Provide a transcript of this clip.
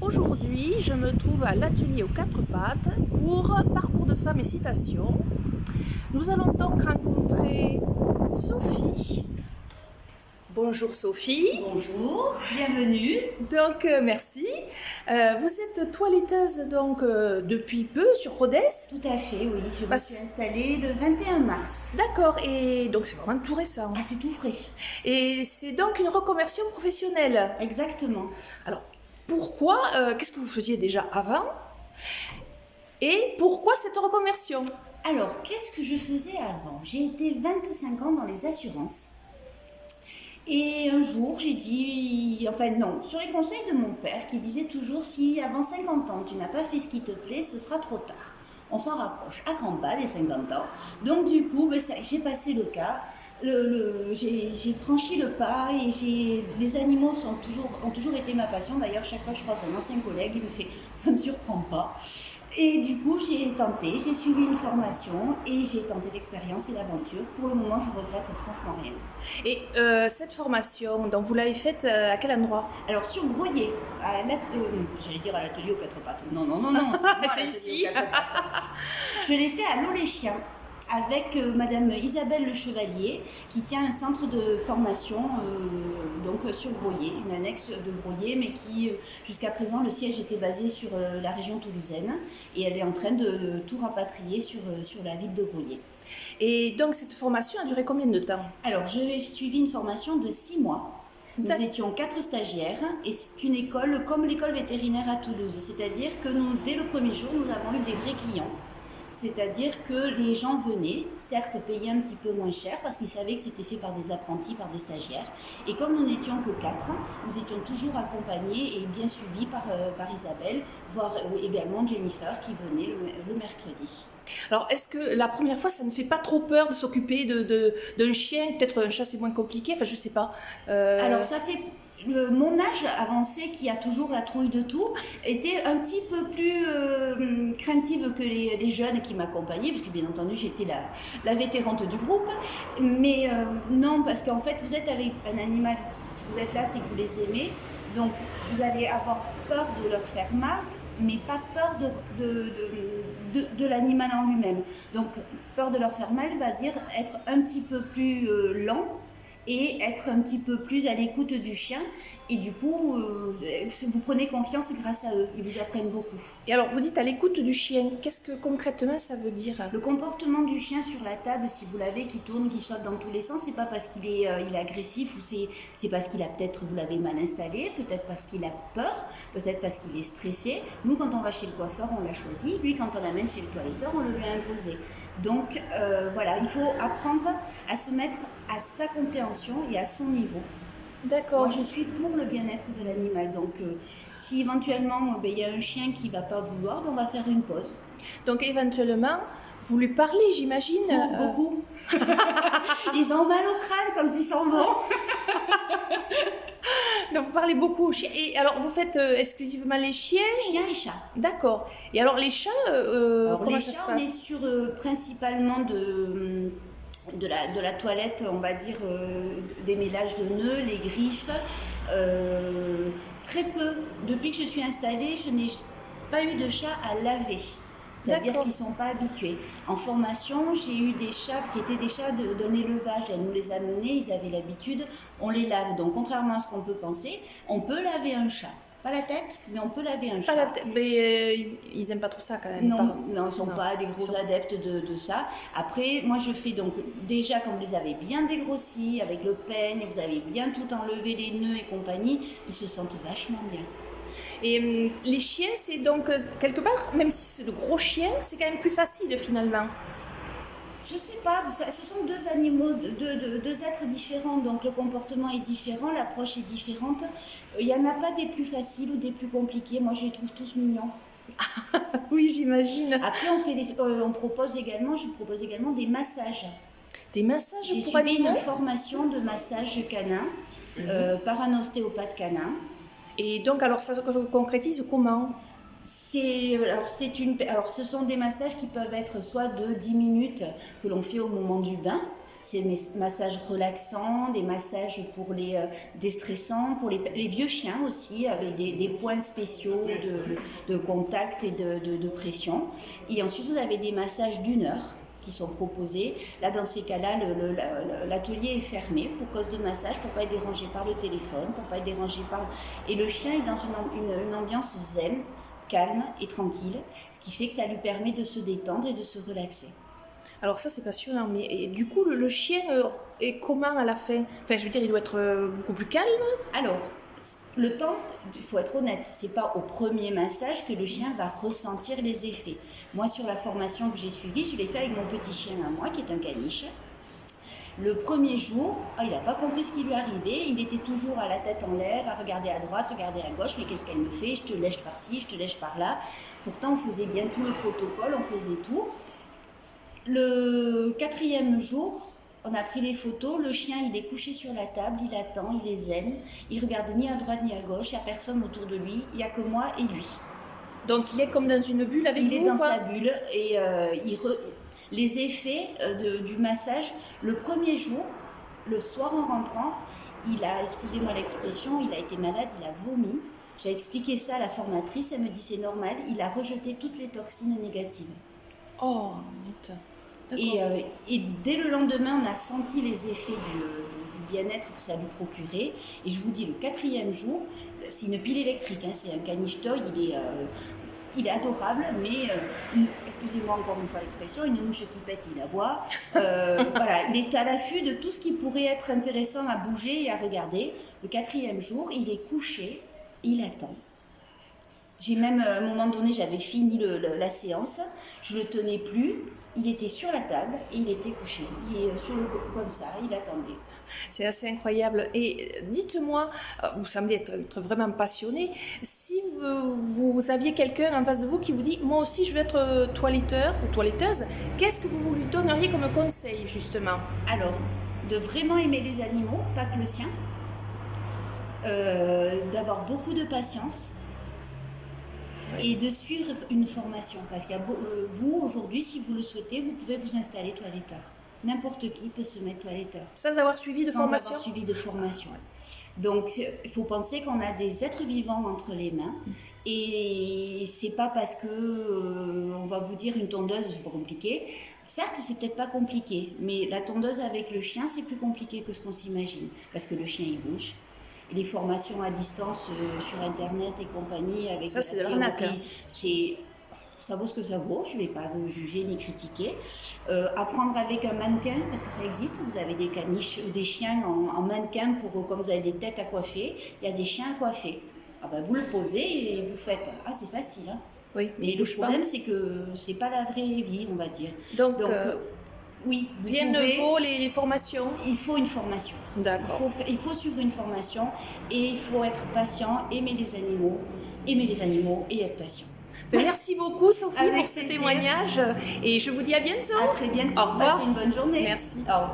Aujourd'hui, je me trouve à l'atelier aux quatre pattes pour Parcours de femmes et citations. Nous allons donc rencontrer Sophie. Bonjour Sophie. Bonjour, bienvenue. Donc merci. Vous êtes toiletteuse donc depuis peu sur Rodez. Tout à fait, oui. Je me suis installée le 21 mars. D'accord, et donc c'est vraiment tout récent. Ah, c'est tout frais. Et c'est donc une reconversion professionnelle. Exactement. Alors pourquoi, qu'est-ce que vous faisiez déjà avant? Et pourquoi cette reconversion? Alors, qu'est-ce que je faisais avant? J'ai été 25 ans dans les assurances. Et un jour, j'ai dit, enfin non, sur les conseils de mon père qui disait toujours, si avant 50 ans tu n'as pas fait ce qui te plaît, ce sera trop tard. On s'en rapproche à grands pas des 50 ans. Donc du coup, j'ai passé le cas. J'ai franchi le pas et les animaux ont toujours été ma passion. D'ailleurs, chaque fois que je croise un ancien collègue, il me fait « ça ne me surprend pas ». Et du coup, j'ai suivi une formation et j'ai tenté l'expérience et l'aventure. Pour le moment, je regrette franchement rien. Et cette formation, donc vous l'avez faite à quel endroit? Alors sur Groyer, j'allais dire à l'atelier aux quatre pattes. Non, c'est ici. Je l'ai fait à l'Oléchien avec Madame Isabelle Le Chevalier qui tient un centre de formation donc sur Groyer, une annexe de Groyer, mais qui jusqu'à présent le siège était basé sur la région toulousaine et elle est en train de tout rapatrier sur la ville de Groyer. Et donc cette formation a duré combien de temps? Alors j'ai suivi une formation de 6 mois. Nous étions 4 stagiaires et c'est une école comme l'école vétérinaire à Toulouse, c'est-à-dire que dès le premier jour, nous avons eu des vrais clients. C'est-à-dire que les gens venaient, certes payaient un petit peu moins cher parce qu'ils savaient que c'était fait par des apprentis, par des stagiaires. Et comme nous n'étions que 4, nous étions toujours accompagnés et bien suivis par Isabelle, voire également Jennifer qui venait le mercredi. Alors, est-ce que la première fois, ça ne fait pas trop peur de s'occuper d'un chien? Peut-être un chat, c'est moins compliqué, enfin je sais pas. Alors ça fait... mon âge avancé, qui a toujours la trouille de tout, était un petit peu plus craintive que les jeunes qui m'accompagnaient, parce que bien entendu j'étais la vétérante du groupe. Mais non, parce qu'en fait vous êtes avec un animal, si vous êtes là c'est que vous les aimez, donc vous allez avoir peur de leur faire mal, mais pas peur de l'animal en lui-même. Donc peur de leur faire mal va dire être un petit peu plus lent et être un petit peu plus à l'écoute du chien. Et du coup, vous prenez confiance grâce à eux. Ils vous apprennent beaucoup. Et alors, vous dites à l'écoute du chien. Qu'est-ce que concrètement ça veut dire? Le comportement du chien sur la table, si vous l'avez, qui tourne, qui saute dans tous les sens, c'est pas parce qu'il est agressif ou c'est parce qu'il a peut-être, vous l'avez mal installé, peut-être parce qu'il a peur, peut-être parce qu'il est stressé. Nous, quand on va chez le coiffeur, on l'a choisi. Lui, quand on l'amène chez le toiletteur, on le lui a imposé. Donc, voilà, il faut apprendre à se mettre à sa compréhension et à son niveau. D'accord. Moi, je suis pour le bien-être de l'animal. Donc, si éventuellement il y a un chien qui ne va pas vouloir, on va faire une pause. Donc, éventuellement, vous lui parlez, j'imagine? Beaucoup. Ils ont mal au crâne quand ils s'en vont. Donc, vous parlez beaucoup aux chiens. Et alors, vous faites exclusivement les chiens? Chiens et chats. D'accord. Et alors, les chats, comment ça se passe? On est sur principalement de la toilette, on va dire, des mélages de nœuds, les griffes. Très peu. Depuis que je suis installée, je n'ai pas eu de chat à laver. C'est-à-dire qu'ils ne sont pas habitués. En formation, j'ai eu des chats qui étaient des chats d'un élevage. Elle nous les a menés, ils avaient l'habitude, on les lave. Donc, contrairement à ce qu'on peut penser, on peut laver un chat. Pas la tête, mais on peut laver un chat. Pas la tête, mais ils n'aiment pas trop ça quand même. Non, ils ne sont pas des gros adeptes de ça. Après, moi je fais donc, déjà quand vous les avez bien dégrossis, avec le peigne, vous avez bien tout enlevé, les nœuds et compagnie, ils se sentent vachement bien. Et les chiens, c'est donc quelque part, même si c'est de gros chiens, c'est quand même plus facile finalement. Je sais pas, ce sont deux animaux, deux êtres différents, donc le comportement est différent, l'approche est différente. Il n'y en a pas des plus faciles ou des plus compliqués, moi je les trouve tous mignons. Oui, j'imagine. Après, je propose également des massages. Des massages pour animaux? J'ai suivi animaux? une formation de massage canin par un ostéopathe canin. Et donc, alors ça se concrétise comment? Ce sont des massages qui peuvent être soit de 10 minutes que l'on fait au moment du bain, C'est des massages relaxants, des massages pour les déstressants, pour les vieux chiens aussi, avec des points spéciaux de contact et de pression. Et ensuite, vous avez des massages d'1 heure qui sont proposés. Là, dans ces cas-là, l'atelier est fermé pour cause de massage, pour ne pas être dérangé par le téléphone, pour pas être dérangé par... Et le chien est dans une ambiance zen, calme et tranquille, ce qui fait que ça lui permet de se détendre et de se relaxer. Alors ça c'est passionnant, mais et du coup le chien est comment à la fin? Enfin je veux dire il doit être beaucoup plus calme. Alors, le temps, il faut être honnête, c'est pas au premier massage que le chien va ressentir les effets. Moi sur la formation que j'ai suivie, je l'ai fait avec mon petit chien à moi qui est un caniche. Le premier jour, il n'a pas compris ce qui lui arrivait, il était toujours à la tête en l'air, à regarder à droite, regarder à gauche, mais qu'est-ce qu'elle me fait? Je te lèche par-ci, je te lèche par-là. Pourtant on faisait bien tout le protocole, on faisait tout. Le 4e jour, on a pris les photos, le chien il est couché sur la table, il attend, il est zen, il regarde ni à droite ni à gauche, il n'y a personne autour de lui, il n'y a que moi et lui. Donc il est comme dans une bulle avec vous? Il est dans sa bulle et les effets du massage, le premier jour, le soir en rentrant, il a, excusez-moi l'expression, il a été malade, il a vomi. J'ai expliqué ça à la formatrice, elle me dit c'est normal, il a rejeté toutes les toxines négatives. Oh, et dès le lendemain, on a senti les effets du bien-être que ça lui procurait. Et je vous dis, le 4e jour, c'est une pile électrique, hein, c'est un caniche toy, il est adorable, mais, excusez-moi encore une fois l'expression, une mouche qui pète, il aboie. Voilà, il est à l'affût de tout ce qui pourrait être intéressant à bouger et à regarder. Le 4e jour, il est couché, il attend. J'ai même, à un moment donné, j'avais fini la séance, je ne le tenais plus, il était sur la table et il était couché. Il est comme ça, il attendait. C'est assez incroyable. Et dites-moi, vous semblez être vraiment passionné, si vous aviez quelqu'un en face de vous qui vous dit « moi aussi je veux être toiletteur ou toiletteuse », qu'est-ce que vous lui donneriez comme conseil justement? Alors, de vraiment aimer les animaux, pas que le sien, d'avoir beaucoup de patience, et de suivre une formation. Parce qu'il y a vous, aujourd'hui, si vous le souhaitez, vous pouvez vous installer toiletteur. N'importe qui peut se mettre toiletteur. Sans avoir suivi de formation? Sans avoir suivi de formation. Donc, il faut penser qu'on a des êtres vivants entre les mains. Et c'est pas parce que on va vous dire une tondeuse, c'est pas compliqué. Certes, c'est peut-être pas compliqué, mais la tondeuse avec le chien, c'est plus compliqué que ce qu'on s'imagine. Parce que le chien, il bouge. Les formations à distance sur Internet et compagnie avec ça, c'est de l'arnaque. Ça vaut ce que ça vaut, je ne vais pas juger ni critiquer. Apprendre avec un mannequin, parce que ça existe, vous avez des caniches, des chiens en mannequin, comme vous avez des têtes à coiffer, il y a des chiens à coiffer. Ah ben, vous le posez et vous faites, c'est facile. Hein. Oui, mais le problème, c'est que ce n'est pas la vraie vie, on va dire. Donc oui, rien ne vaut les formations. Il faut une formation. D'accord. Il faut suivre une formation et il faut être patient, aimer les animaux et être patient. Merci beaucoup Sophie avec pour ce témoignage et je vous dis à bientôt. À très bientôt. Au revoir. Passez une bonne journée. Merci. Au revoir.